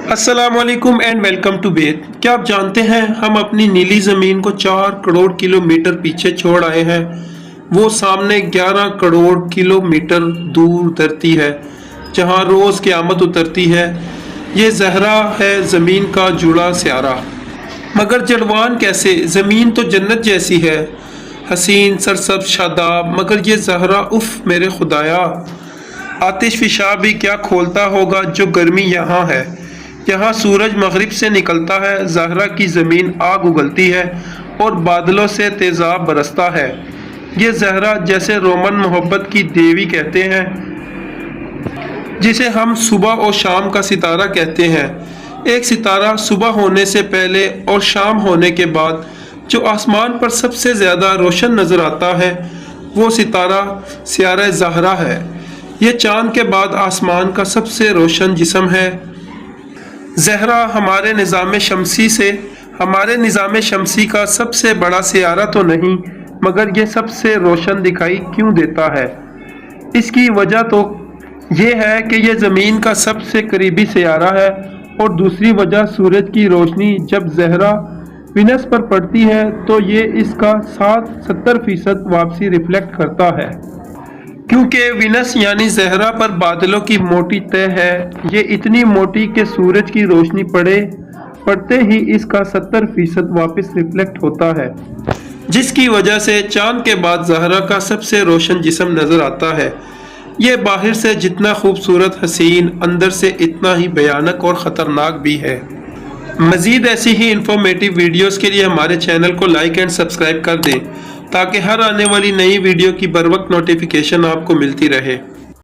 अस्सलाम वालेकुम and welcome to बेत। क्या आप जानते हैं हम अपनी नीली ज़मीन को 4 करोड़ किलोमीटर पीछे छोड़ आए हैं। वो सामने 11 करोड़ किलोमीटर दूर उतरती है जहां रोज़ क़यामत उतरती है। ये ज़हरा है ज़मीन का जुड़ा स्यारा। मगर जलवान कैसे, ज़मीन तो जन्नत जैसी है, हसीन सरसब्ज़ शादाब, मगर ये ज़हरा उफ़ मेरे खुदाया। आतिश फिशा भी क्या खोलता होगा जो गर्मी यहाँ है। यहाँ सूरज मगरिब से निकलता है, ज़हरा की ज़मीन आग उगलती है और बादलों से तेज़ाब बरसता है। ये ज़हरा जैसे रोमन मोहब्बत की देवी कहते हैं, जिसे हम सुबह और शाम का सितारा कहते हैं। एक सितारा सुबह होने से पहले और शाम होने के बाद जो आसमान पर सबसे ज़्यादा रोशन नज़र आता है वो सितारा सियारा ज़हरा है। ये चाँद के बाद आसमान का सबसे रोशन जिस्म है। ज़हरा हमारे निज़ाम शमसी का सबसे बड़ा सियारा तो नहीं, मगर ये सबसे रोशन दिखाई क्यों देता है। इसकी वजह तो ये है कि ये ज़मीन का सबसे करीबी सियारा है, और दूसरी वजह सूरज की रोशनी जब ज़हरा विनस पर पड़ती है तो ये इसका 70% वापसी रिफ्लेक्ट करता है। क्योंकि विनस यानी ज़हरा पर बादलों की मोटी तह है, ये इतनी मोटी कि सूरज की रोशनी पड़ते ही इसका 70% वापस रिफ्लेक्ट होता है, जिसकी वजह से चांद के बाद ज़हरा का सबसे रोशन जिस्म नज़र आता है। ये बाहर से जितना खूबसूरत हसीन, अंदर से इतना ही भयानक और ख़तरनाक भी है। मज़ीद ऐसी ही इंफॉर्मेटिव वीडियोस के लिए हमारे चैनल को लाइक एंड सब्सक्राइब कर दें ताकि हर आने वाली नई वीडियो की बर वक्त नोटिफिकेशन आपको मिलती रहे।